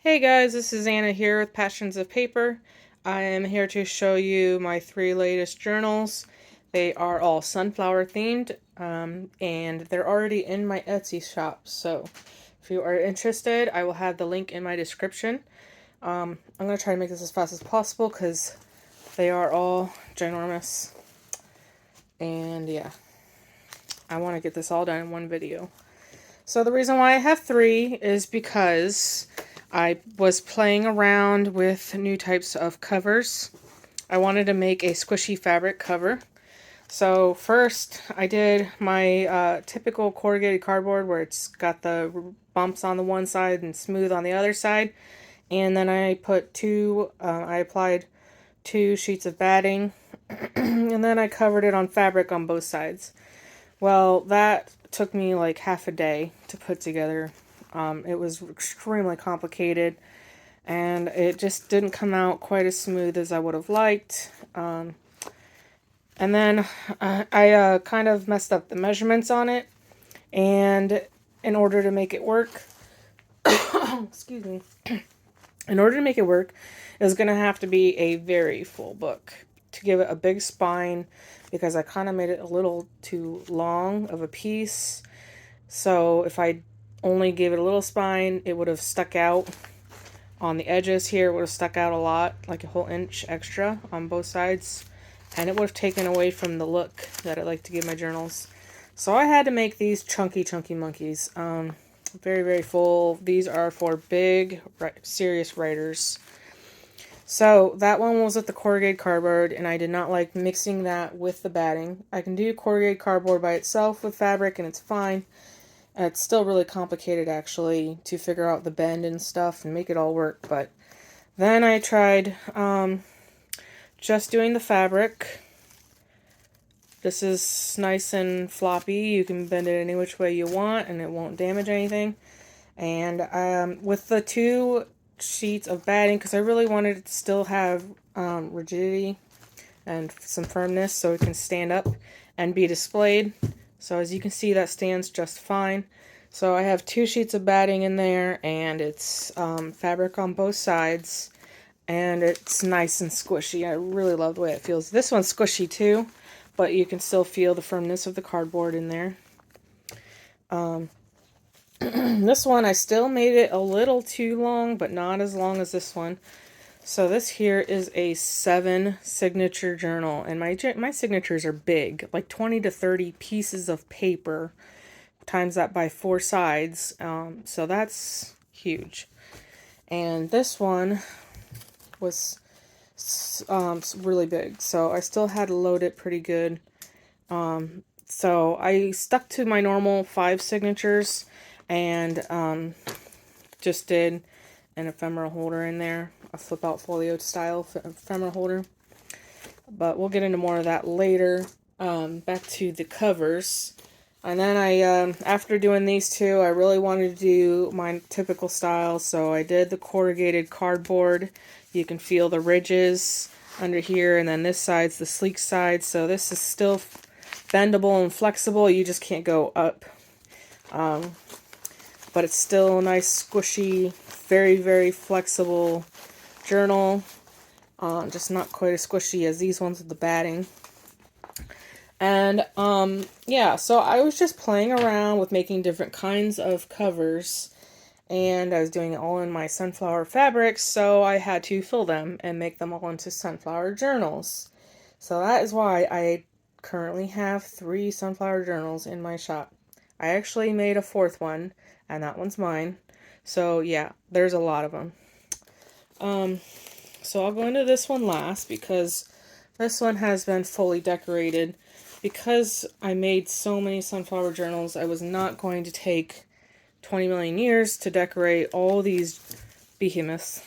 Hey guys, this is Anna here with Passions of Paper. I am here to show you my 3 latest journals. They are all sunflower themed, and they're already in my Etsy shop. So if you are interested, I will have the link in my description. I'm going to try to make this as fast as possible because they are all ginormous. And yeah, I want to get this all done in one video. So the reason why I have 3 is because I was playing around with new types of covers. I wanted to make a squishy fabric cover. So first I did my typical corrugated cardboard where it's got the bumps on the one side and smooth on the other side. And then I applied 2 sheets of batting and then I covered it on fabric on both sides. Well, that took me like half a day to put together. It was extremely complicated, and it just didn't come out quite as smooth as I would have liked. And then I kind of messed up the measurements on it, and in order to make it work, excuse me, in order to make it work, it was going to have to be a very full book to give it a big spine, because I kind of made it a little too long of a piece. So if I only gave it a little spine, it would have stuck out on the edges here. It would have stuck out a lot, like a whole inch extra on both sides. And it would have taken away from the look that I like to give my journals. So I had to make these chunky monkeys. Very, very full. These are for big, serious writers. So that one was with the corrugated cardboard, and I did not like mixing that with the batting. I can do corrugated cardboard by itself with fabric, and it's fine. It's still really complicated, actually, to figure out the bend and stuff and make it all work. But then I tried just doing the fabric. This is nice and floppy. You can bend it any which way you want, and it won't damage anything. And with the 2 sheets of batting, because I really wanted it to still have rigidity and some firmness so it can stand up and be displayed. So as you can see, that stands just fine. So I have 2 sheets of batting in there, and it's fabric on both sides, and it's nice and squishy. I really love the way it feels. This one's squishy too, but you can still feel the firmness of the cardboard in there. This one, I still made it a little too long, but not as long as this one. So this here is a 7 signature journal, and my signatures are big, like 20 to 30 pieces of paper, times that by 4 sides. So that's huge. And this one was really big, so I still had to load it pretty good. So I stuck to my normal 5 signatures, and just did an ephemera holder in there, a flip-out folio style ephemera holder. But we'll get into more of that later. Back to the covers. And then after doing these 2, I really wanted to do my typical style, so I did the corrugated cardboard. You can feel the ridges under here, and then this side's the sleek side, so this is still bendable and flexible. You just can't go up. But it's still a nice, squishy, very, very flexible journal. Just not quite as squishy as these ones with the batting. And, yeah, so I was just playing around with making different kinds of covers. And I was doing it all in my sunflower fabrics, so I had to fill them and make them all into sunflower journals. So that is why I currently have 3 sunflower journals in my shop. I actually made a 4th one, and that one's mine. So yeah, there's a lot of them. So I'll go into this one last, because this one has been fully decorated. Because I made so many sunflower journals, I was not going to take 20 million years to decorate all these behemoths,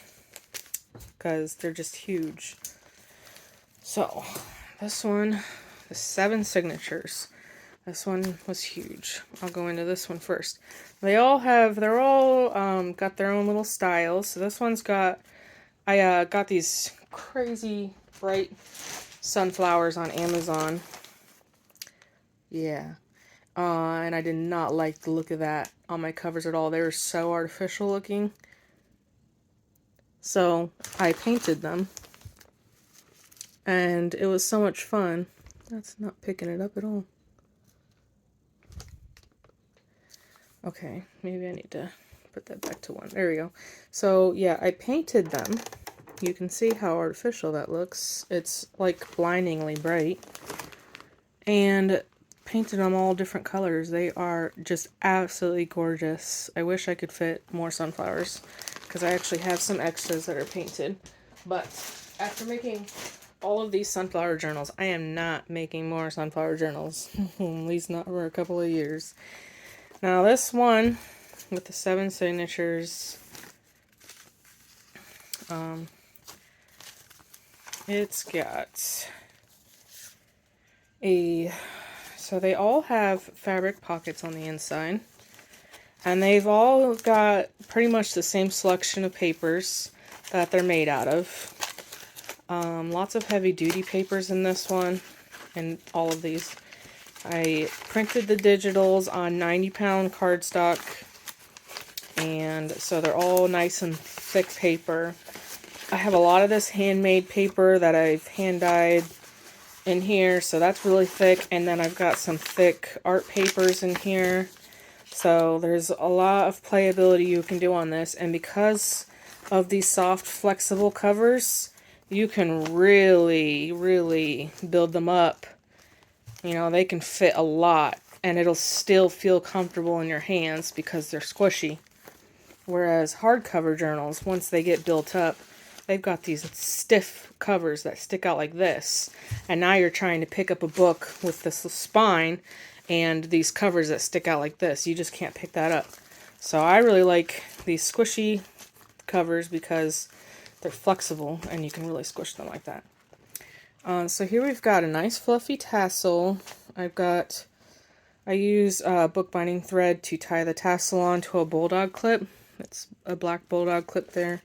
because they're just huge. So this one, the 7 signatures. This one was huge. I'll go into this one first. They're all got their own little styles. So this one's got, I got these crazy bright sunflowers on Amazon. Yeah. And I did not like the look of that on my covers at all. They were so artificial looking. So I painted them, and it was so much fun. That's not picking it up at all. Okay, maybe I need to put that back to 1. There we go. So yeah, I painted them. You can see how artificial that looks. It's like blindingly bright. And painted them all different colors. They are just absolutely gorgeous. I wish I could fit more sunflowers, because I actually have some extras that are painted. But after making all of these sunflower journals, I am not making more sunflower journals. At least not for a couple of years. Now this one with the 7 signatures, it's got so they all have fabric pockets on the inside, and they've all got pretty much the same selection of papers that they're made out of. Lots of heavy duty papers in this one, and all of these. I printed the digitals on 90-pound cardstock, and so they're all nice and thick paper. I have a lot of this handmade paper that I've hand dyed in here, so that's really thick, and then I've got some thick art papers in here, so there's a lot of playability you can do on this. And because of these soft flexible covers, you can really build them up. You know, they can fit a lot, and it'll still feel comfortable in your hands because they're squishy. Whereas hardcover journals, once they get built up, they've got these stiff covers that stick out like this. And now you're trying to pick up a book with this spine and these covers that stick out like this. You just can't pick that up. So I really like these squishy covers because they're flexible and you can really squish them like that. So here we've got a nice fluffy tassel. I use bookbinding thread to tie the tassel onto a bulldog clip. It's a black bulldog clip there.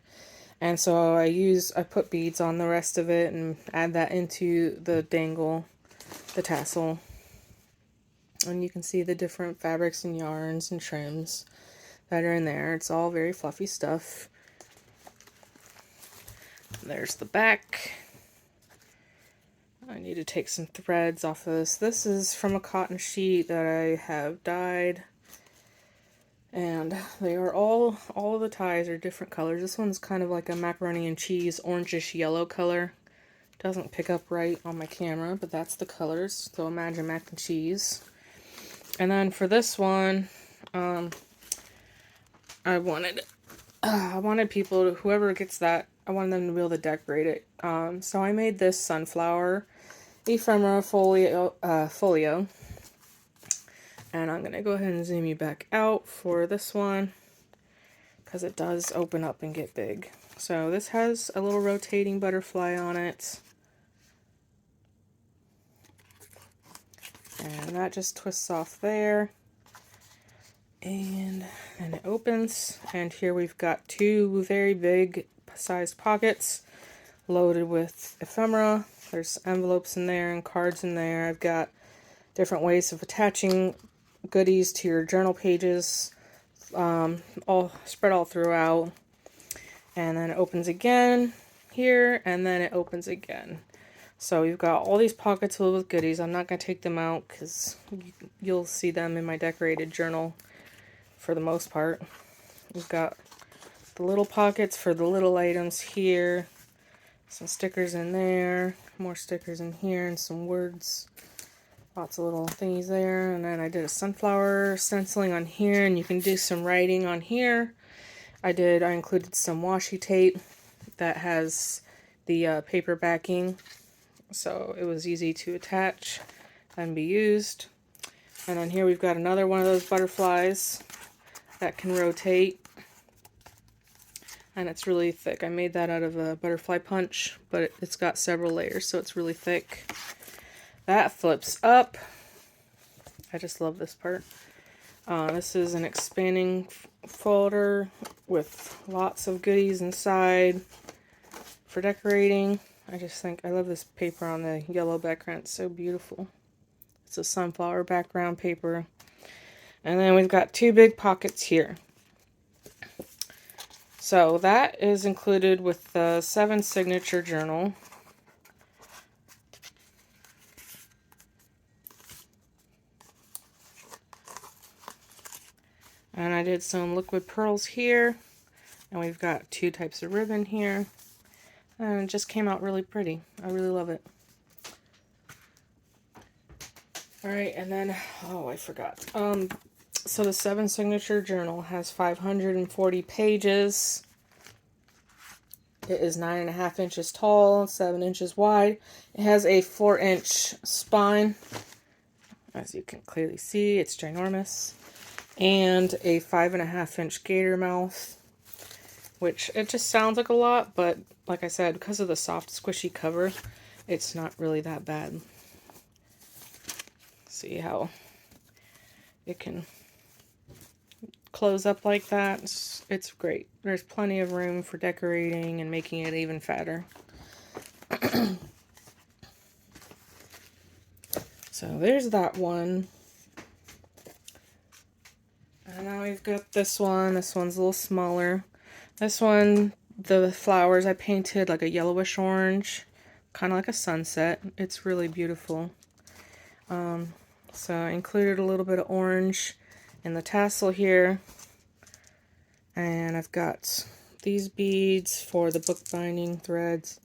And so I put beads on the rest of it and add that into the dangle, the tassel. And you can see the different fabrics and yarns and trims that are in there. It's all very fluffy stuff. There's the back. I need to take some threads off of this. This is from a cotton sheet that I have dyed. And they are all of the ties are different colors. This one's kind of like a macaroni and cheese, orangish yellow color. Doesn't pick up right on my camera, but that's the colors. So imagine mac and cheese. And then for this one, I wanted people to, whoever gets that, I wanted them to be able to decorate it. So I made this sunflower ephemera folio. And I'm going to go ahead and zoom you back out for this one, because it does open up and get big. So this has a little rotating butterfly on it. And that just twists off there. And it opens. And here we've got 2 very big sized pockets loaded with ephemera. There's envelopes in there and cards in there. I've got different ways of attaching goodies to your journal pages, all spread all throughout. And then it opens again here, and then it opens again. So you've got all these pockets filled with goodies. I'm not going to take them out because you'll see them in my decorated journal for the most part. We've got the little pockets for the little items here, some stickers in there, more stickers in here, and some words. Lots of little thingies there. And then I did a sunflower stenciling on here, and you can do some writing on here. I included some washi tape that has the paper backing, so it was easy to attach and be used. And then here we've got another one of those butterflies that can rotate, and it's really thick. I made that out of a butterfly punch, but it's got several layers, so it's really thick. That flips up. I just love this part. This is an expanding folder with lots of goodies inside for decorating. I love this paper on the yellow background. It's so beautiful. It's a sunflower background paper. And then we've got 2 big pockets here. So that is included with the 7 signature journal. And I did some liquid pearls here. And we've got 2 types of ribbon here. And it just came out really pretty. I really love it. Alright, and then, oh, I forgot. So the 7 signature journal has 540 pages. It is 9.5 inches tall, 7 inches wide. It has a 4-inch spine. As you can clearly see, it's ginormous. And a 5.5-inch gator mouth, which it just sounds like a lot, but like I said, because of the soft, squishy cover, it's not really that bad. See how it can close up like that? It's great. There's plenty of room for decorating and making it even fatter. So there's that one. And now we've got this one. This one's a little smaller. This one, the flowers I painted like a yellowish orange, kind of like a sunset. It's really beautiful. So I included a little bit of orange in the tassel here. And I've got these beads for the bookbinding threads.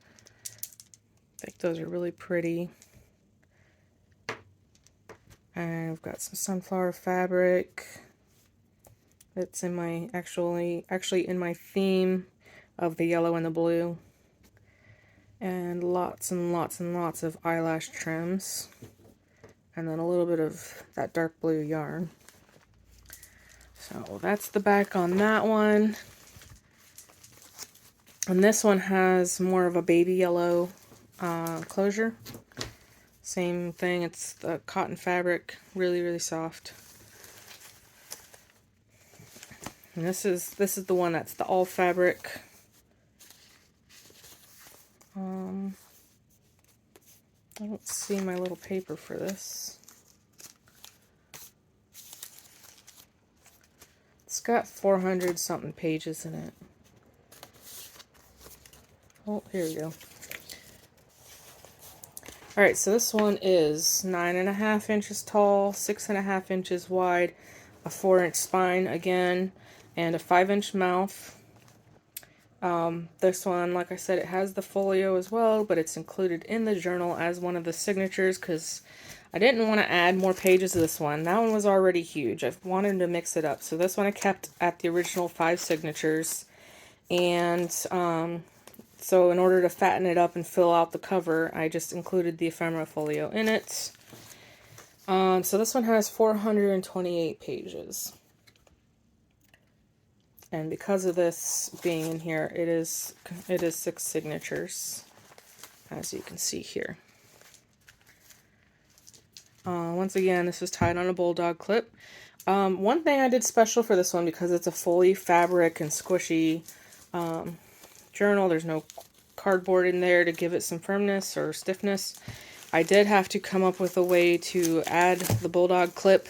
I think those are really pretty. And I've got some sunflower fabric. It's in my actually in my theme of the yellow and the blue. And lots and lots and lots of eyelash trims. And then a little bit of that dark blue yarn. So that's the back on that one. And this one has more of a baby yellow closure. Same thing, it's the cotton fabric, really, really soft. And this is the one that's the all fabric. I don't see my little paper for this. It's got 400 something pages in it. Oh, here we go. Alright, so this one is 9.5 inches tall, 6.5 inches wide, a 4-inch spine again, and a 5-inch mouth. This one, like I said, it has the folio as well, but it's included in the journal as one of the signatures because I didn't want to add more pages to this one. That one was already huge. I wanted to mix it up. So this one I kept at the original 5 signatures. And so in order to fatten it up and fill out the cover, I just included the ephemera folio in it. So this one has 428 pages. And because of this being in here, it is 6 signatures, as you can see here. Once again, this is tied on a bulldog clip. One thing I did special for this one, because it's a fully fabric and squishy journal, there's no cardboard in there to give it some firmness or stiffness. I did have to come up with a way to add the bulldog clip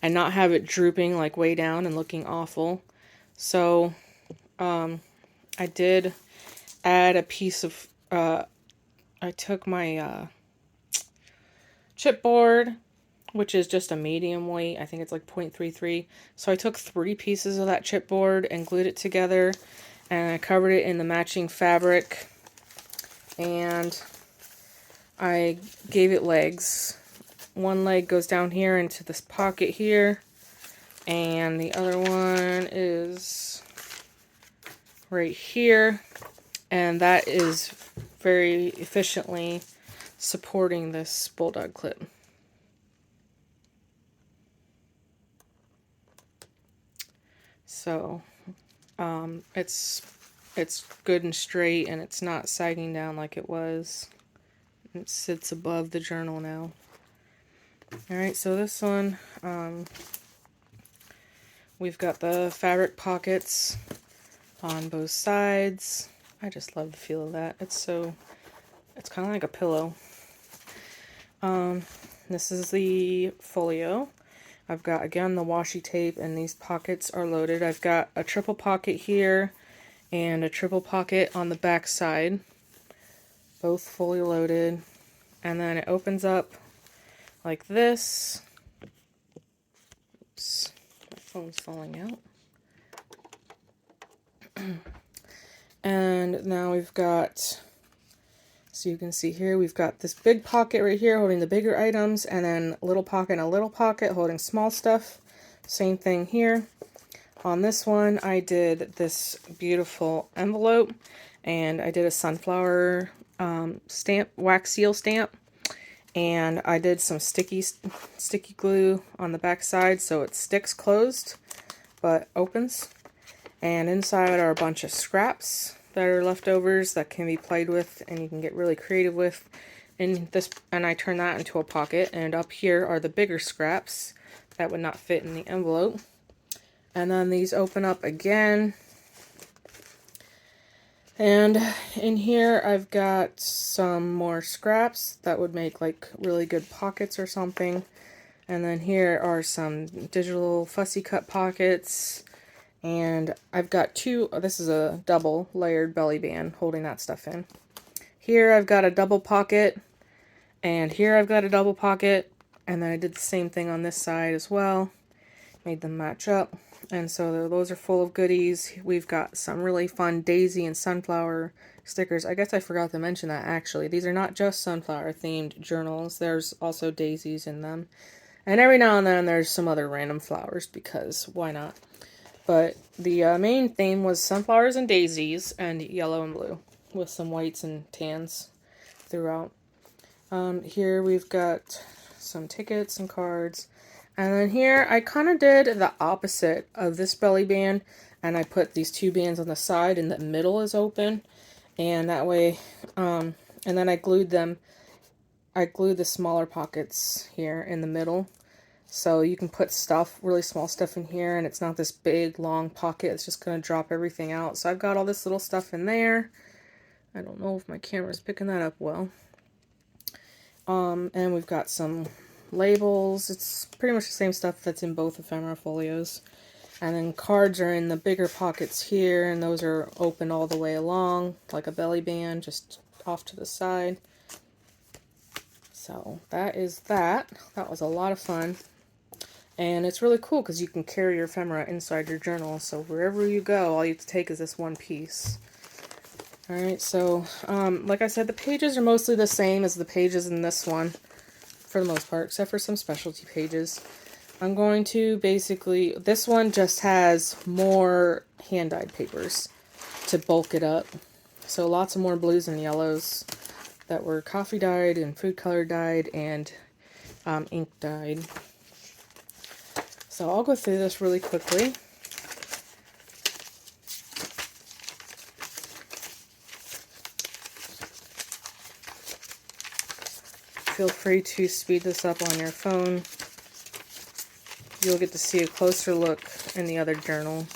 and not have it drooping like way down and looking awful. So I did add a piece of, I took my chipboard, which is just a medium weight. I think it's like 0.33. So I took 3 pieces of that chipboard and glued it together, and I covered it in the matching fabric, and I gave it legs. One leg goes down here into this pocket here, and the other one is right here, and that is very efficiently supporting this bulldog clip. So it's good and straight, and it's not sagging down like it was. It sits above the journal now. Alright, so this one, we've got the fabric pockets on both sides. I just love the feel of that. It's kind of like a pillow. This is the folio. I've got, again, the washi tape, and these pockets are loaded. I've got a triple pocket here and a triple pocket on the back side, both fully loaded. And then it opens up like this. Oops, my phone's falling out. And now we've got, so you can see here, we've got this big pocket right here holding the bigger items, and then a little pocket and a little pocket holding small stuff. Same thing here. On this one, I did this beautiful envelope, and I did a sunflower stamp, wax seal stamp, and I did some sticky glue on the back side so it sticks closed but opens. And inside are a bunch of scraps that are leftovers that can be played with and you can get really creative with. And I turned that into a pocket, and up here are the bigger scraps that would not fit in the envelope. And then these open up again. And in here I've got some more scraps that would make like really good pockets or something. And then here are some digital fussy cut pockets. And I've got two, this is a double layered belly band holding that stuff in. Here I've got a double pocket, and here I've got a double pocket, and then I did the same thing on this side as well. Made them match up. And so those are full of goodies. We've got some really fun daisy and sunflower stickers. I guess I forgot to mention that actually. These are not just sunflower themed journals. There's also daisies in them. And every now and then there's some other random flowers because why not? But the main theme was sunflowers and daisies and yellow and blue with some whites and tans throughout. Here we've got some tickets and cards. And then here I kind of did the opposite of this belly band, and I put these two bands on the side and the middle is open. And that way, and then I glued them. I glued the smaller pockets here in the middle. So you can put stuff, really small stuff in here, and it's not this big, long pocket. It's just going to drop everything out. So I've got all this little stuff in there. I don't know if my camera's picking that up well. And we've got some labels. It's pretty much the same stuff that's in both ephemera folios. And then cards are in the bigger pockets here, and those are open all the way along, like a belly band, just off to the side. So that is that. That was a lot of fun. And it's really cool because you can carry your ephemera inside your journal. So wherever you go, all you have to take is this one piece. Alright, so like I said, the pages are mostly the same as the pages in this one, for the most part, except for some specialty pages. I'm going to basically, this one just has more hand-dyed papers to bulk it up. So lots of more blues and yellows that were coffee dyed and food color dyed and ink dyed. So I'll go through this really quickly. Feel free to speed this up on your phone. You'll get to see a closer look in the other journal.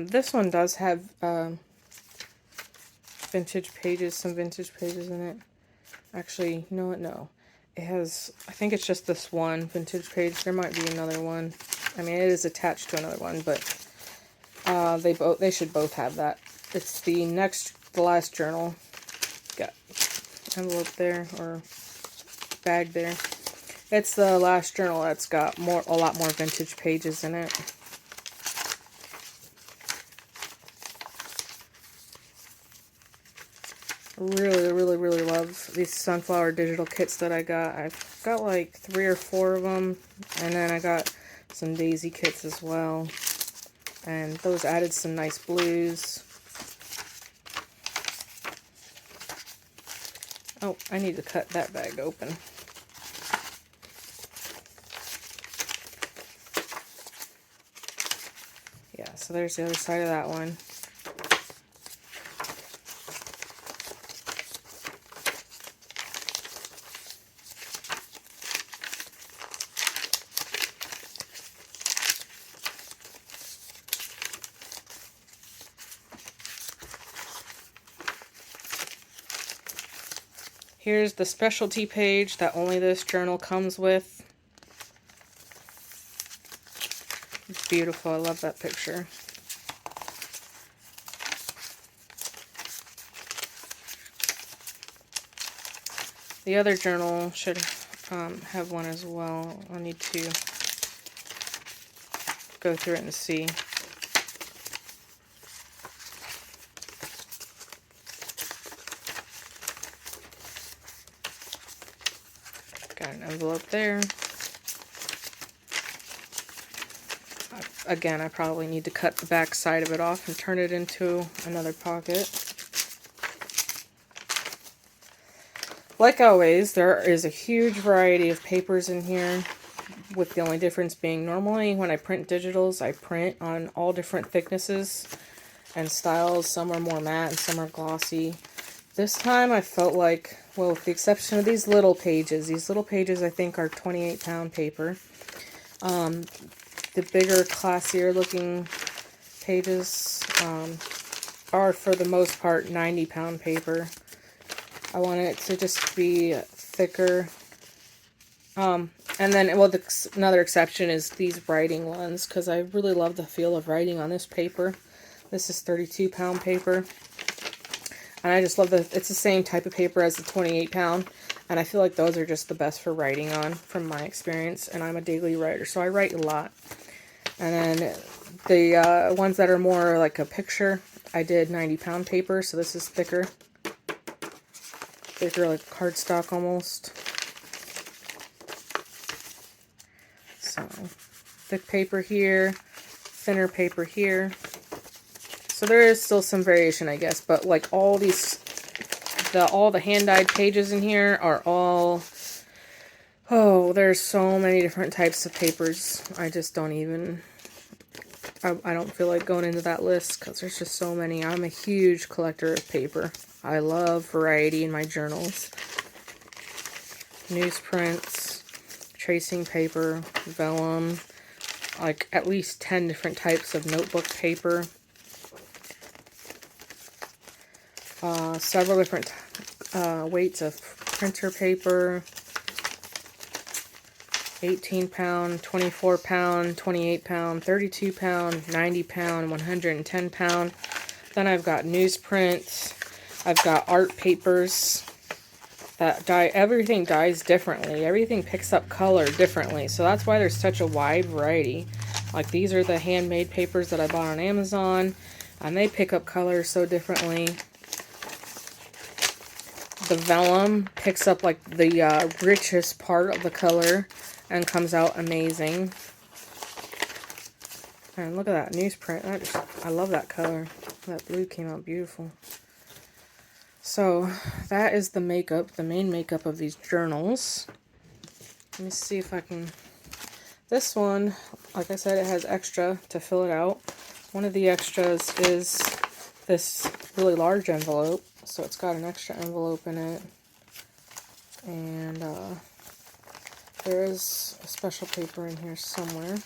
This one does have vintage pages, some vintage pages in it. Actually, you know what? No. It has, I think it's just this one vintage page. There might be another one. I mean, it is attached to another one, but they should both have that. It's the last journal. Got envelope there, or bag there. It's the last journal that's got a lot more vintage pages in it. Really love these sunflower digital kits that I got. I've got like 3 or 4 of them, and then I got some daisy kits as well, and those added some nice blues. Oh, I need to cut that bag open. Yeah, so there's the other side of that one. Here's the specialty page that only this journal comes with. It's beautiful. I love that picture. The other journal should have one as well. I'll need to go through it and see. Got an envelope there. Again, I probably need to cut the back side of it off and turn it into another pocket. Like always, there is a huge variety of papers in here, with the only difference being normally when I print digitals, I print on all different thicknesses and styles. Some are more matte and some are glossy. This time I felt like, well, with the exception of these little pages I think are 28-pound paper. The bigger, classier looking pages are for the most part 90-pound paper. I want it to just be thicker. And then, well, another exception is these writing ones, because I really love the feel of writing on this paper. This is 32-pound paper. And I just love it's the same type of paper as the 28-pound. And I feel like those are just the best for writing on, from my experience. And I'm a daily writer, so I write a lot. And then the ones that are more like a picture, I did 90-pound paper, so this is thicker. Thicker, like cardstock almost. So, thick paper here, thinner paper here. So there is still some variation, I guess, but like all these, all the hand-dyed pages in here are all, oh, there's so many different types of papers. I just don't even, I don't feel like going into that list because there's just so many. I'm a huge collector of paper. I love variety in my journals. Newsprints, tracing paper, vellum, like at least 10 different types of notebook paper. Several different weights of printer paper. 18-pound, 24-pound, 28-pound, 32-pound, 90-pound, 110-pound. Then I've got newsprints. I've got art papers that dye. Everything dyes differently. Everything picks up color differently. So that's why there's such a wide variety. Like these are the handmade papers that I bought on Amazon. And they pick up color so differently. The vellum picks up like the richest part of the color and comes out amazing. And look at that newsprint. I love that color. That blue came out beautiful. So that is the makeup, the main makeup of these journals. Let me see if I can... This one, like I said, it has extra to fill it out. One of the extras is this really large envelope. So it's got an extra envelope in it. And there is a special paper in here somewhere.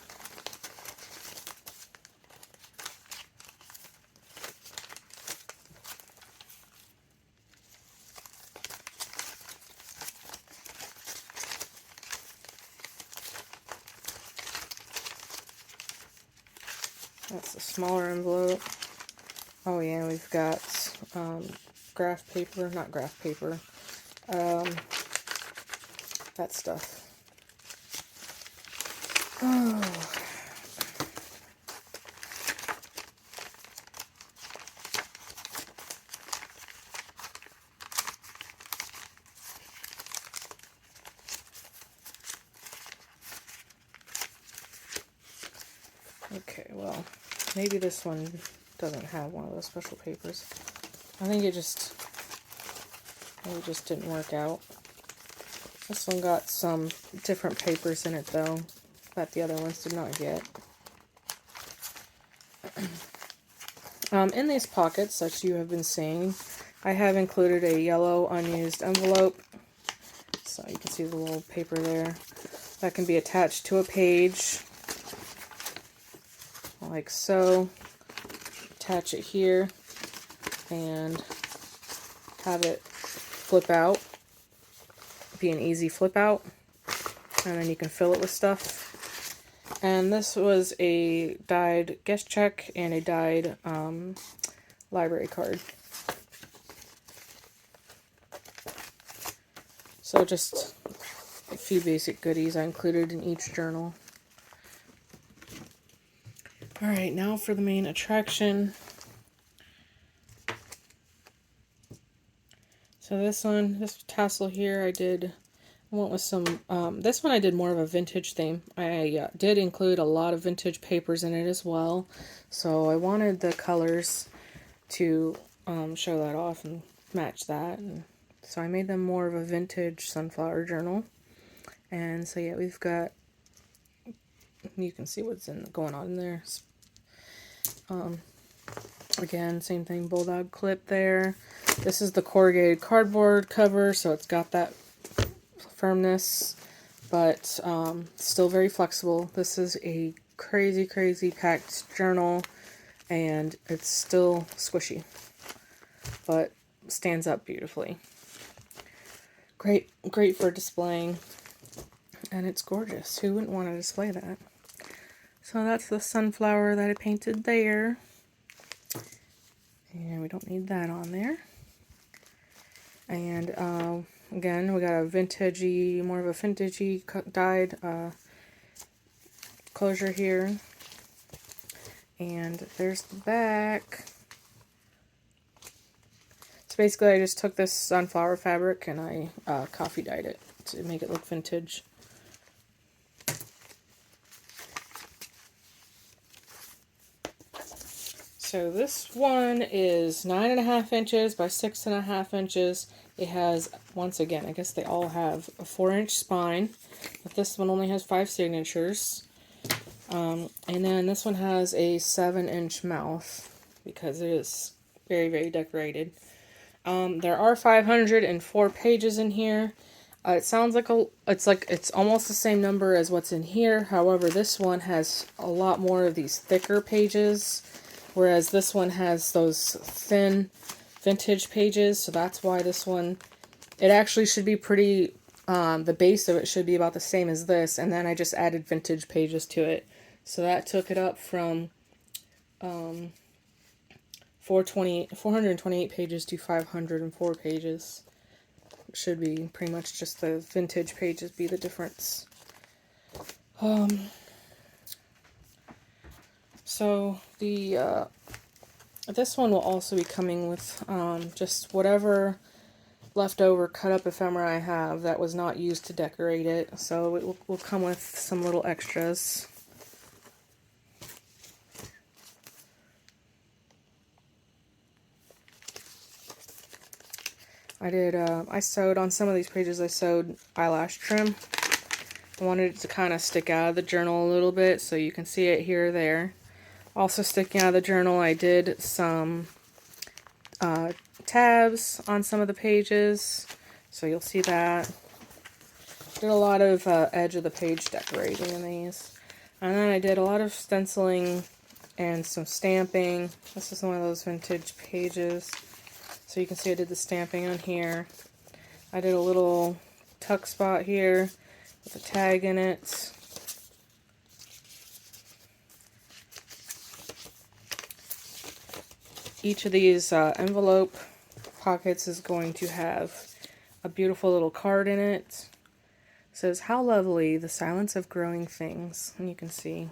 That's a smaller envelope. Oh yeah, we've got graph paper, not graph paper, that stuff. Oh. Okay, well, maybe this one doesn't have one of those special papers. I think it just didn't work out. This one got some different papers in it though, that the other ones did not get. In these pockets, as you have been seeing, I have included a yellow unused envelope. So you can see the little paper there. That can be attached to a page, like so. Attach it here and have it flip out. be an easy flip out, and then you can fill it with stuff. And this was a dyed guest check and a dyed library card. So just a few basic goodies I included in each journal. Alright, now for the main attraction. So this tassel here, I went with some, this one I did more of a vintage theme. I did include a lot of vintage papers in it as well. So I wanted the colors to show that off and match that. And so I made them more of a vintage sunflower journal. And so yeah, we've got, you can see what's going on in there. Again, same thing, bulldog clip there. This is the corrugated cardboard cover, so it's got that firmness, but still very flexible. This is a crazy, crazy packed journal, and it's still squishy, but stands up beautifully. Great for displaying, and it's gorgeous. Who wouldn't want to display that? So that's the sunflower that I painted there. And we don't need that on there. And again, we got a vintagey, more of a vintagey dyed closure here. And there's the back. So basically I just took this sunflower fabric and I coffee dyed it to make it look vintage. So this one is 9.5 inches by 6.5 inches. It has, once again, I guess they all have a 4-inch spine, but this one only has 5 signatures. And then this one has a 7-inch mouth because it is very, very decorated. There are 504 pages in here. It sounds like it's almost the same number as what's in here. However, this one has a lot more of these thicker pages, whereas this one has those thin vintage pages, so that's why this one, it actually should be pretty, the base of it should be about the same as this, and then I just added vintage pages to it. So that took it up from 428 pages to 504 pages. It should be pretty much just the vintage pages be the difference. So the this one will also be coming with just whatever leftover cut up ephemera I have that was not used to decorate it. So it will come with some little extras. I sewed on some of these pages, I sewed eyelash trim. I wanted it to kind of stick out of the journal a little bit so you can see it here or there. Also sticking out of the journal, I did some tabs on some of the pages, so you'll see that. Did a lot of edge of the page decorating in these. And then I did a lot of stenciling and some stamping. This is one of those vintage pages. So you can see I did the stamping on here. I did a little tuck spot here with a tag in it. Each of these envelope pockets is going to have a beautiful little card in it. It says, "How lovely, the silence of growing things." And you can see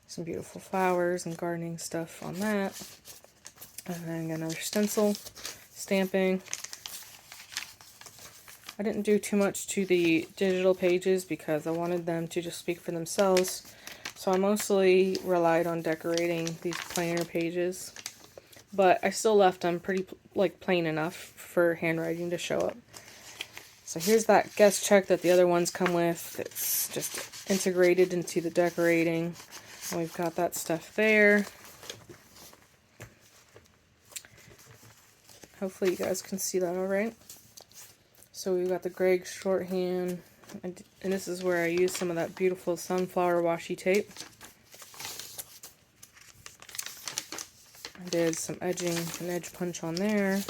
some beautiful flowers and gardening stuff on that. And then another stencil, stamping. I didn't do too much to the digital pages because I wanted them to just speak for themselves. So I mostly relied on decorating these plainer pages. But I still left them pretty plain enough for handwriting to show up. So here's that guest check that the other ones come with. It's just integrated into the decorating. And we've got that stuff there. Hopefully you guys can see that alright. So we've got the Greg shorthand, and this is where I used some of that beautiful sunflower washi tape. I did some edging and edge punch on there.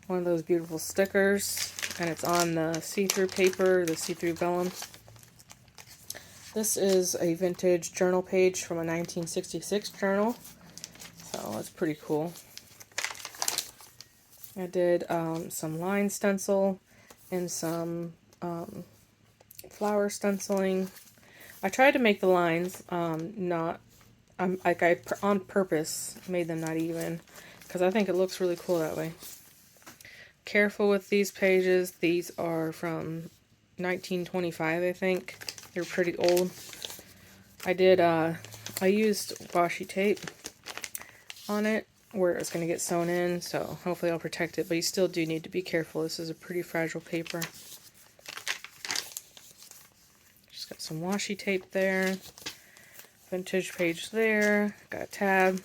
One of those beautiful stickers. and it's on the see-through paper, the see-through vellum. This is a vintage journal page from a 1966 journal, so it's pretty cool. I did some line stencil and some flower stenciling. I tried to make the lines not, I on purpose made them not even, because I think it looks really cool that way. Careful with these pages. These are from 1925, I think. They're pretty old. I used washi tape on it where it's going to get sewn in, so hopefully I'll protect it, but you still do need to be careful. This is a pretty fragile paper. Just got some washi tape there, vintage page there, got a tab,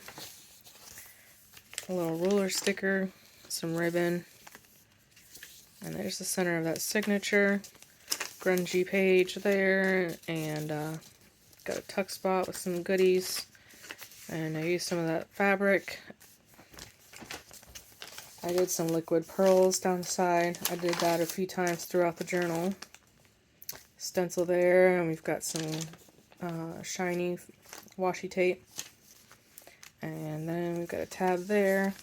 a little ruler sticker, some ribbon, and there's the center of that signature, grungy page there, and got a tuck spot with some goodies, and I used some of that fabric. I did some liquid pearls down the side. I did that a few times throughout the journal. Stencil there, and we've got some shiny washi tape. And then we've got a tab there.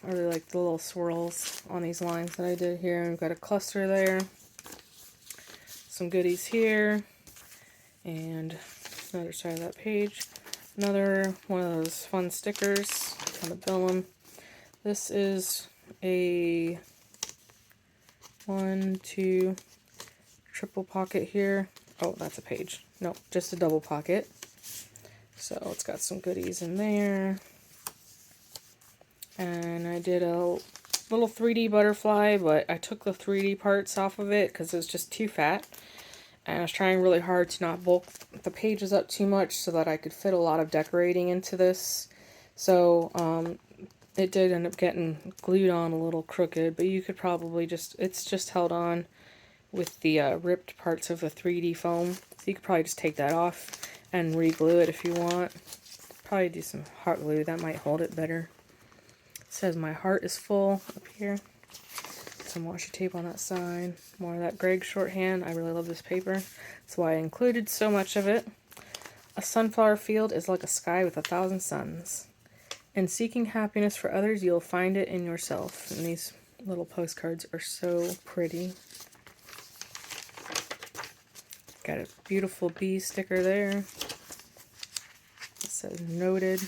I really like the little swirls on these lines that I did here. And we've got a cluster there. Some goodies here. And another side of that page. Another one of those fun stickers on the vellum. This is a 1, 2, triple pocket here. Oh, that's a page. No, just a double pocket. So it's got some goodies in there. And I did a little 3D butterfly, but I took the 3D parts off of it because it was just too fat. And I was trying really hard to not bulk the pages up too much so that I could fit a lot of decorating into this. So it did end up getting glued on a little crooked, but you could probably it's just held on with the ripped parts of the 3D foam. So you could probably just take that off and re-glue it if you want. Probably do some hot glue, that might hold it better. It says my heart is full up here. Some washi tape on that side. More of that Greg shorthand. I really love this paper. That's why I included so much of it. A sunflower field is like a sky with 1,000 suns. In seeking happiness for others, you'll find it in yourself. And these little postcards are so pretty. Got a beautiful bee sticker there. It says noted.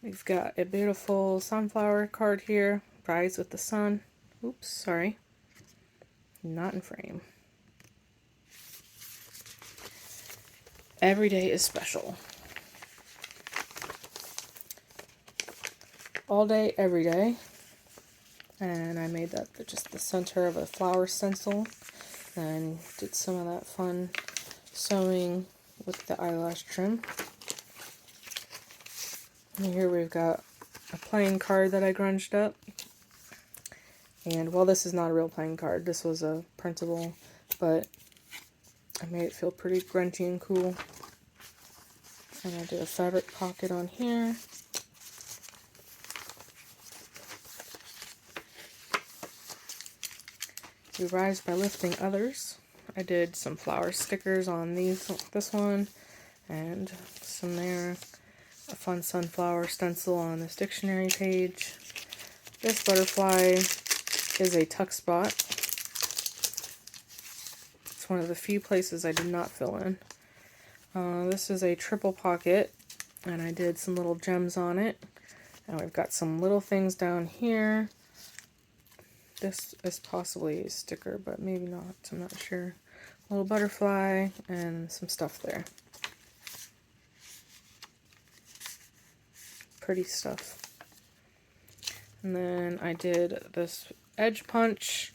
We've got a beautiful sunflower card here. Rise with the sun. Oops, sorry. Not in frame. Every day is special. All day, every day. And I made that just the center of a flower stencil. And did some of that fun sewing with the eyelash trim. And here we've got a playing card that I grunged up. And, well, this is not a real playing card. This was a printable, but I made it feel pretty grungy and cool. And I did a fabric pocket on here. We rise by lifting others. I did some flower stickers on this one, and some there. A fun sunflower stencil on this dictionary page. This butterfly is a tuck spot. It's one of the few places I did not fill in. This is a triple pocket, and I did some little gems on it. And we've got some little things down here. This is possibly a sticker, but maybe not. I'm not sure. A little butterfly and some stuff there. Pretty stuff. And then I did this edge punch,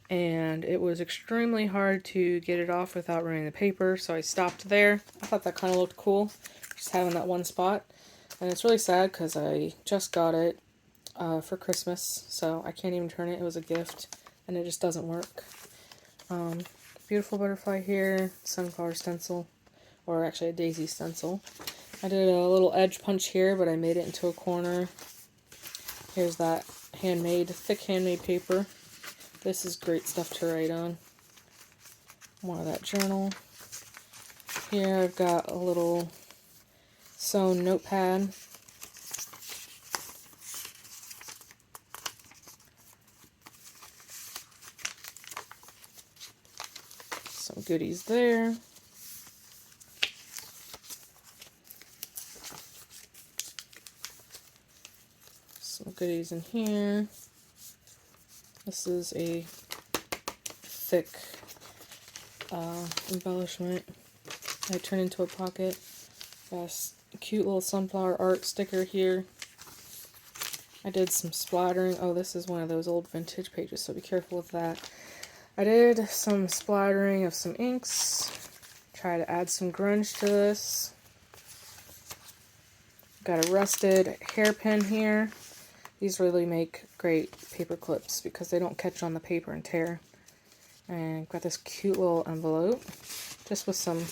and it was extremely hard to get it off without ruining the paper, so I stopped there. I thought that kind of looked cool, just having that one spot. And it's really sad because I just got it for Christmas, so I can't even turn it. It was a gift, and it just doesn't work. Beautiful butterfly here, sunflower stencil, or actually a daisy stencil. I did a little edge punch here, but I made it into a corner. Here's that handmade, thick handmade paper. This is great stuff to write on. More of that journal. Here I've got a little sewn notepad. Some goodies there. Some goodies in here. This is a thick embellishment I turn into a pocket. Got a cute little sunflower art sticker here. I did some splattering. Oh, this is one of those old vintage pages, so be careful with that. I did some splattering of some inks. Try to add some grunge to this. Got a rusted hairpin here. These really make great paper clips because they don't catch on the paper and tear. And got this cute little envelope just with some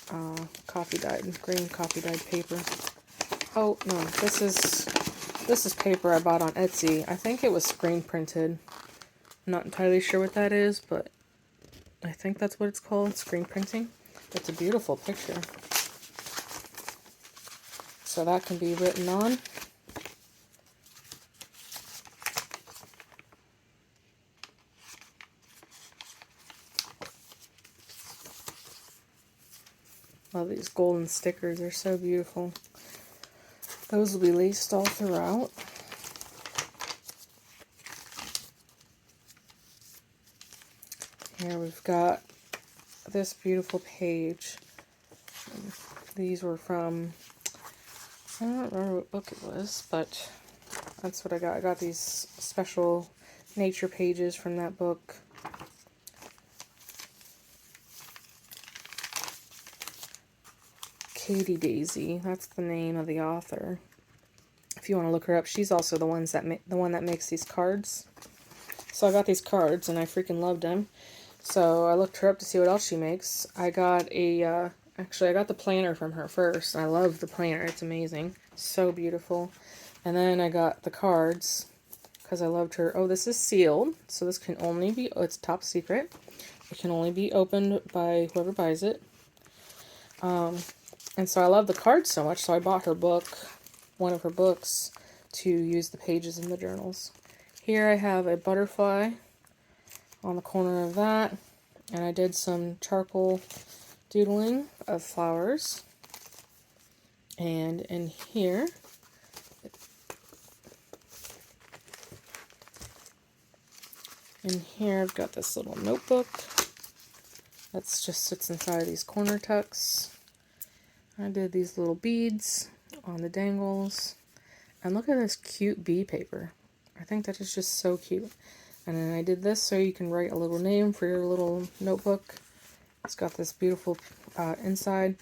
green coffee dyed paper. Oh no, this is paper I bought on Etsy. I think it was screen printed. I'm not entirely sure what that is, but I think that's what it's called, screen printing. It's a beautiful picture. So that can be written on. Love these golden stickers, they're so beautiful. Those will be laced all throughout. Here we've got this beautiful page. These were from, I don't remember what book it was, but that's what I got. I got these special nature pages from that book. Katie Daisy, that's the name of the author. If you want to look her up, she's also the one that makes these cards. So I got these cards and I freaking loved them. So I looked her up to see what else she makes. I got a actually I got the planner from her first. I love the planner. It's amazing. So beautiful. And then I got the cards because I loved her. Oh, this is sealed. So this can only be, oh, it's top secret. It can only be opened by whoever buys it. And so I love the cards so much, so I bought her book, one of her books, to use the pages in the journals. Here I have a butterfly on the corner of that, and I did some charcoal doodling of flowers. And in here, I've got this little notebook that just sits inside of these corner tucks. I did these little beads on the dangles. And look at this cute bee paper. I think that is just so cute. And then I did this so you can write a little name for your little notebook. It's got this beautiful inside.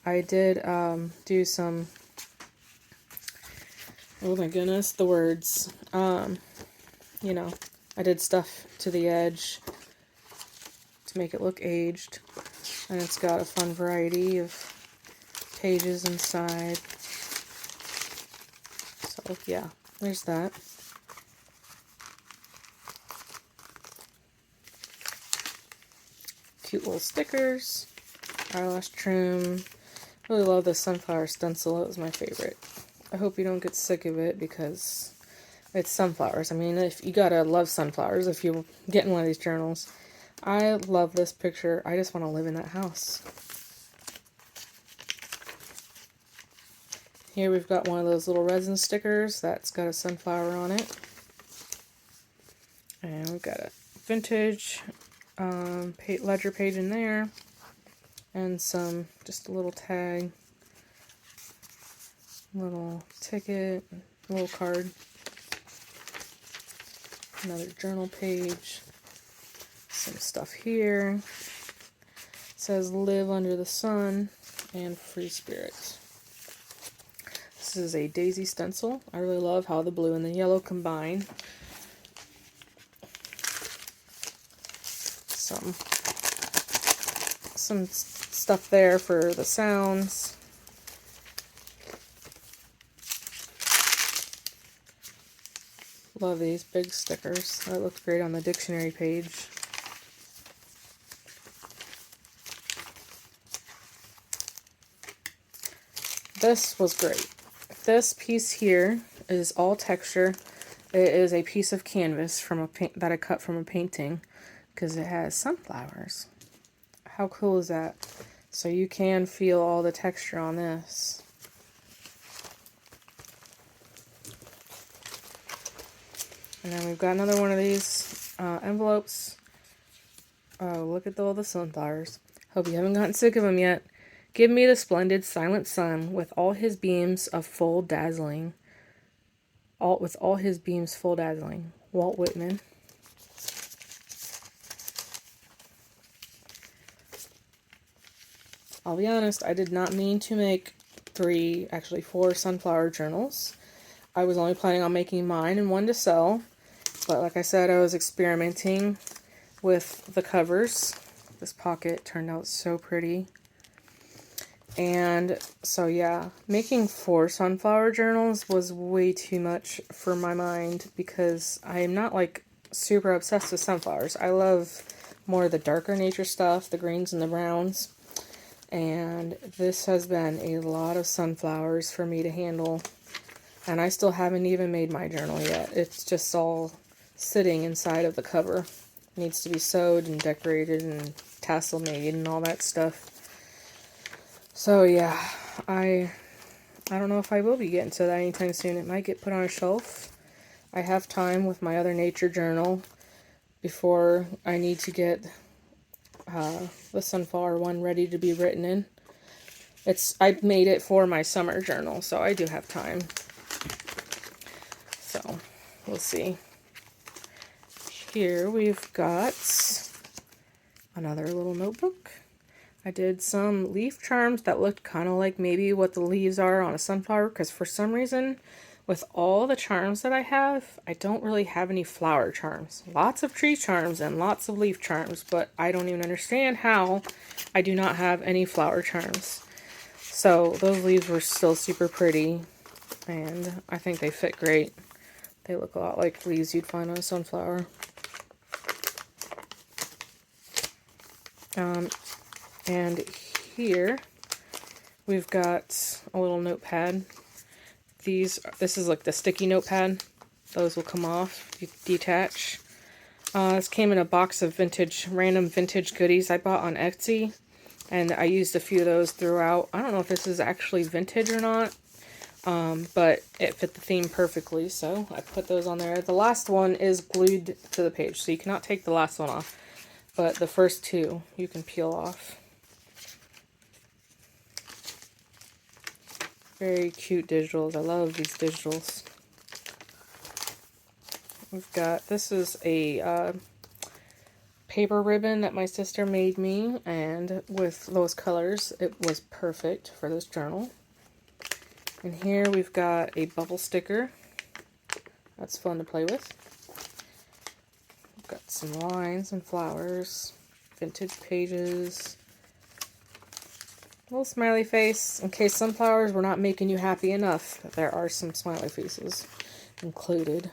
I did do some, oh my goodness, the words. You know, I did stuff to the edge to make it look aged. And it's got a fun variety of pages inside. So yeah, there's that. Cute little stickers, eyelash trim. Really love this sunflower stencil. It was my favorite. I hope you don't get sick of it because it's sunflowers. I mean, if you gotta love sunflowers if you're getting one of these journals. I love this picture. I just want to live in that house. Here we've got one of those little resin stickers that's got a sunflower on it. And we've got a vintage ledger page in there. And just a little tag, little ticket, a little card. Another journal page. Some stuff here. It says live under the sun and free spirit. This is a daisy stencil. I really love how the blue and the yellow combine. Some stuff there for the sounds. love these big stickers. That looks great on the dictionary page. This was great. This piece here is all texture. It is a piece of canvas from a that I cut from a painting because it has sunflowers. How cool is that? So you can feel all the texture on this. And then we've got another one of these envelopes. Oh, look at all the sunflowers. Hope you haven't gotten sick of them yet. Give me the splendid silent sun with all his beams of full dazzling. With all his beams full dazzling. Walt Whitman. I'll be honest, I did not mean to make 4 sunflower journals. I was only planning on making mine and one to sell. But like I said, I was experimenting with the covers. This pocket turned out so pretty. And so yeah, making 4 sunflower journals was way too much for my mind because I am not like super obsessed with sunflowers. I love more of the darker nature stuff, the greens and the browns. And this has been a lot of sunflowers for me to handle. And I still haven't even made my journal yet. It's just all sitting inside of the cover. It needs to be sewed and decorated and tassel made and all that stuff. So yeah, I don't know if I will be getting to that anytime soon. It might get put on a shelf. I have time with my other nature journal before I need to get the sunflower one ready to be written in. I made it for my summer journal, so I do have time. So we'll see. Here we've got another little notebook. I did some leaf charms that looked kind of like maybe what the leaves are on a sunflower, because for some reason, with all the charms that I have, I don't really have any flower charms. Lots of tree charms and lots of leaf charms, but I don't even understand how I do not have any flower charms. So those leaves were still super pretty, and I think they fit great. They look a lot like leaves you'd find on a sunflower. And here we've got a little notepad. This is like the sticky notepad. Those will come off, you detach. This came in a box of random vintage goodies I bought on Etsy. And I used a few of those throughout. I don't know if this is actually vintage or not. But it fit the theme perfectly, so I put those on there. The last one is glued to the page, so you cannot take the last one off. But the first 2 you can peel off. Very cute digitals. I love these digitals. This is a paper ribbon that my sister made me, and with those colors, it was perfect for this journal. And here we've got a bubble sticker. That's fun to play with. We've got some lines and flowers, vintage pages, little smiley face. In case sunflowers were not making you happy enough, there are some smiley faces included.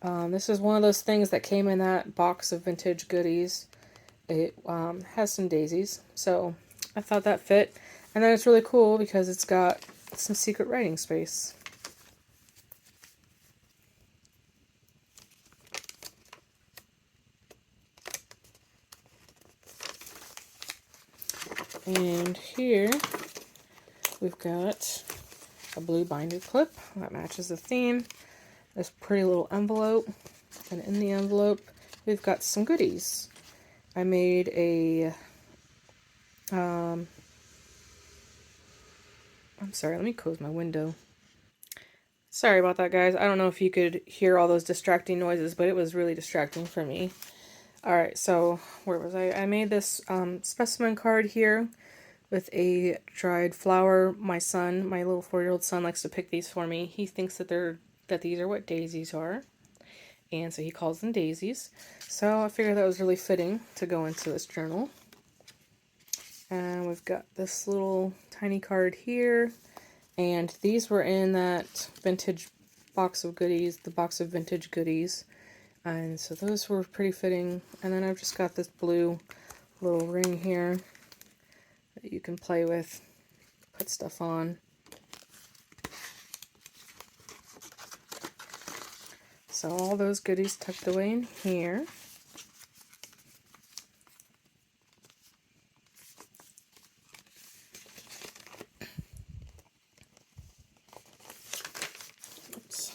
This is one of those things that came in that box of vintage goodies. It has some daisies, so I thought that fit. And then it's really cool because it's got some secret writing space. And here we've got a blue binder clip that matches the theme. This pretty little envelope, and in the envelope we've got some goodies. I made a I'm sorry, let me close my window. Sorry about that, guys. I don't know if you could hear all those distracting noises, but it was really distracting for me. Alright, so where was I? I made this specimen card here with a dried flower. My little 4-year-old son, likes to pick these for me. He thinks that these are what daisies are, and so he calls them daisies. So I figured that was really fitting to go into this journal. And we've got this little tiny card here, and these were in that vintage box of goodies, the box of vintage goodies. And so those were pretty fitting. And then I've just got this blue little ring here that you can play with, put stuff on. So all those goodies tucked away in here. Oops.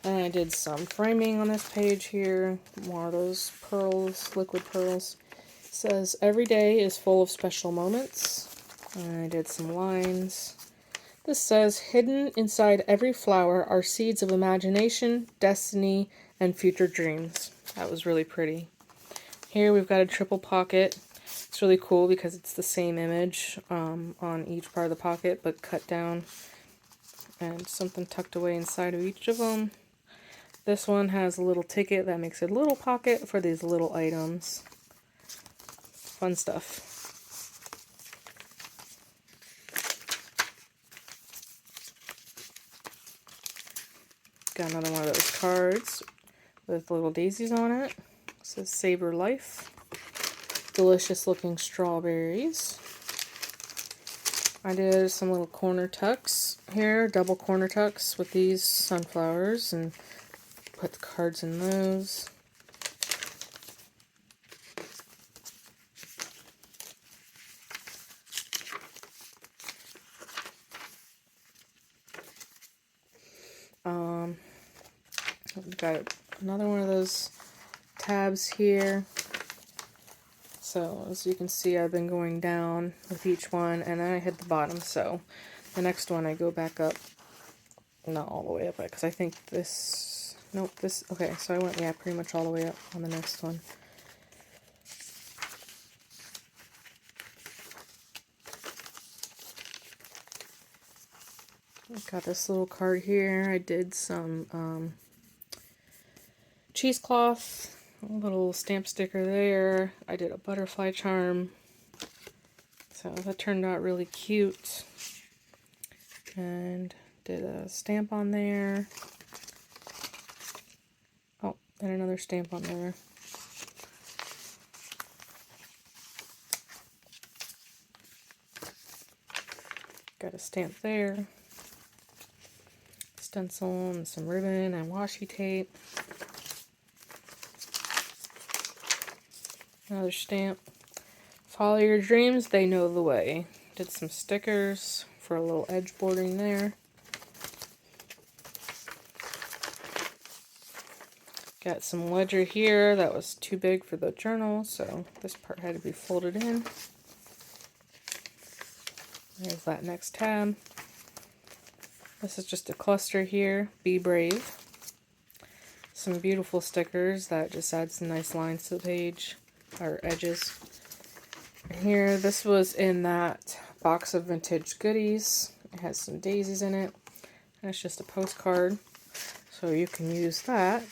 And I did some framing on this page here. More of those pearls, liquid pearls. It says, every day is full of special moments. And I did some lines. This says, hidden inside every flower are seeds of imagination, destiny, and future dreams. That was really pretty. Here we've got a triple pocket. It's really cool because it's the same image on each part of the pocket, but cut down. And something tucked away inside of each of them. This one has a little ticket that makes a little pocket for these little items. Fun stuff. Got another one of those cards with little daisies on it. It says Savor Life. Delicious looking strawberries. I did some little corner tucks here, double corner tucks with these sunflowers, and put the cards in those. We've got another one of those tabs here. So as you can see, I've been going down with each one, and then I hit the bottom. So the next one I go back up, not all the way up, because I think this, nope, this, okay, so I went, yeah, pretty much all the way up on the next one. Got this little card here. I did some cheesecloth, a little stamp sticker there. I did a butterfly charm. So that turned out really cute. And did a stamp on there. Oh, and another stamp on there. Got a stamp there. Stencil and some ribbon and washi tape. Another stamp. Follow your dreams, they know the way. Did some stickers for a little edge bordering there. Got some ledger here that was too big for the journal, so this part had to be folded in. There's that next tab. This is just a cluster here, Be Brave. Some beautiful stickers that just add some nice lines to the page, or edges. Here, this was in that box of vintage goodies. It has some daisies in it. And it's just a postcard, so you can use that.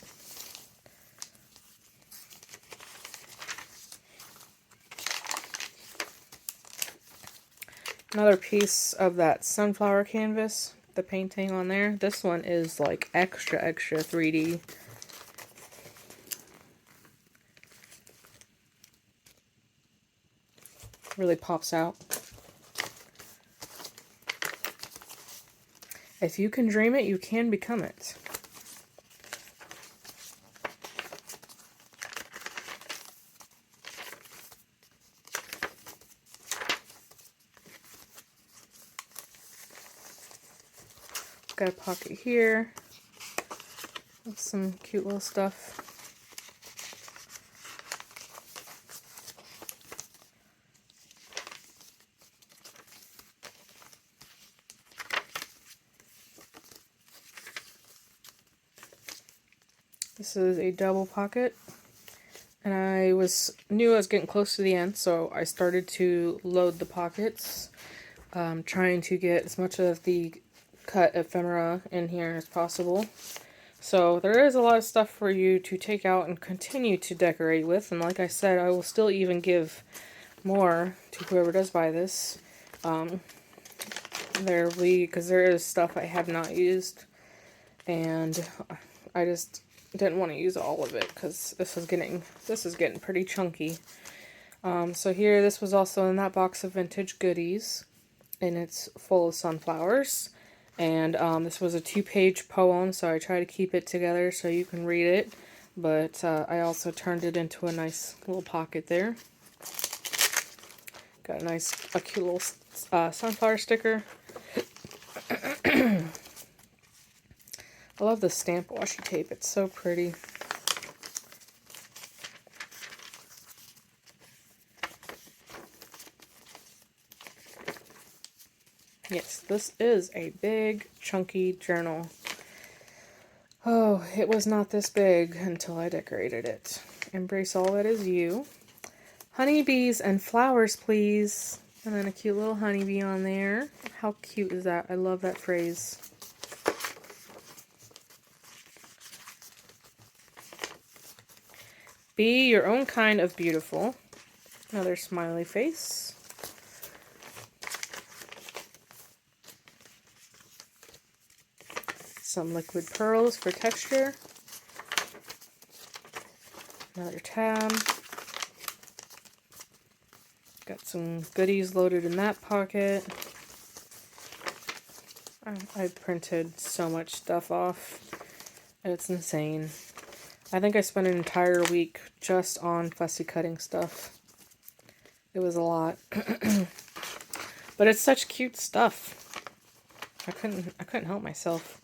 Another piece of that sunflower canvas, the painting on there. This one is like extra 3D. Really pops out. If you can dream it, you can become it. Got a pocket here with some cute little stuff. This is a double pocket, and I knew I was getting close to the end, so I started to load the pockets, trying to get as much of the cut ephemera in here as possible. So there is a lot of stuff for you to take out and continue to decorate with, and like I said, I will still even give more to whoever does buy this. because there is stuff I have not used, and I just didn't want to use all of it because this is getting pretty chunky. So here, this was also in that box of vintage goodies, and it's full of sunflowers. And this was a 2-page poem, so I try to keep it together so you can read it. But I also turned it into a nice little pocket there. Got a cute little sunflower sticker. I love the stamp washi tape. It's so pretty. Yes, this is a big, chunky journal. Oh, it was not this big until I decorated it. Embrace all that is you. Honeybees and flowers, please. And then a cute little honeybee on there. How cute is that? I love that phrase. Be your own kind of beautiful. Another smiley face. Some liquid pearls for texture. Another tab. Got some goodies loaded in that pocket. I printed so much stuff off. It's insane. I think I spent an entire week just on fussy cutting stuff. It was a lot. But it's such cute stuff. I couldn't help myself.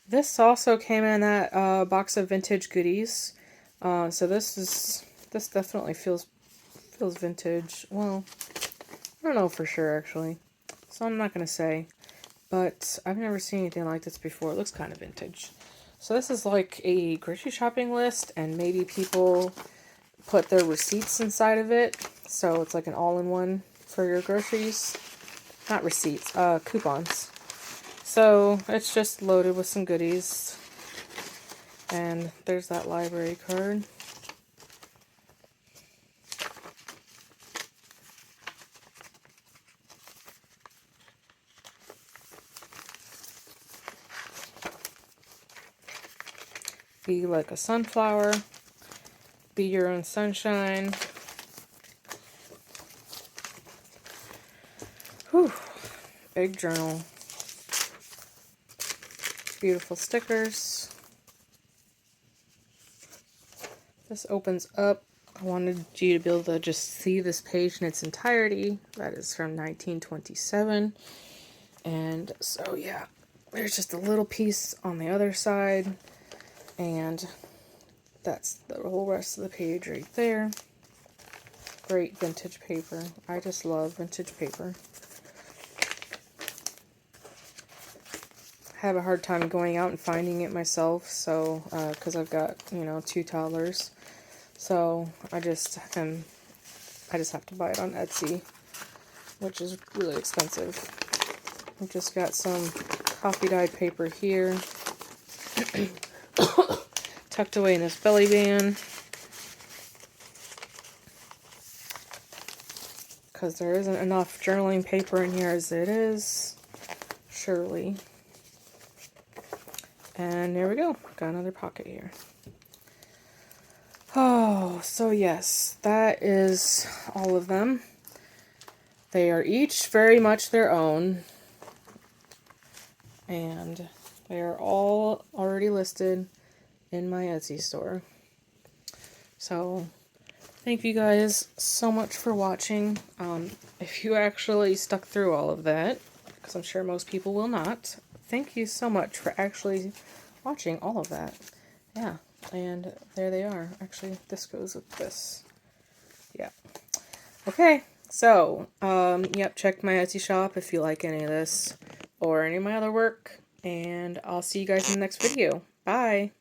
This also came in that box of vintage goodies. So this definitely feels vintage. Well, I don't know for sure actually. So I'm not gonna say. But I've never seen anything like this before. It looks kind of vintage. So this is like a grocery shopping list, and maybe people put their receipts inside of it. So it's like an all-in-one for your groceries. Not receipts, coupons. So it's just loaded with some goodies. And there's that library card. Be like a sunflower. Be your own sunshine. Whew. Big journal. Beautiful stickers. This opens up. I wanted you to be able to just see this page in its entirety. That is from 1927. And so yeah, there's just a little piece on the other side. And that's the whole rest of the page right there. Great vintage paper. I just love vintage paper. I have a hard time going out and finding it myself, so because I've got, 2 toddlers, so I just have to buy it on Etsy, which is really expensive. I've just got some coffee dyed paper here, tucked away in this belly band, because there isn't enough journaling paper in here as it is, surely. And there we go. Got another pocket here. Oh, so yes, that is all of them. They are each very much their own. And they are all already listed in my Etsy store. So, thank you guys so much for watching. If you actually stuck through all of that, because I'm sure most people will not, thank you so much for actually watching all of that. Yeah, and there they are. Actually, this goes with this. Yeah. Okay, so, yep, check my Etsy shop if you like any of this or any of my other work, and I'll see you guys in the next video. Bye!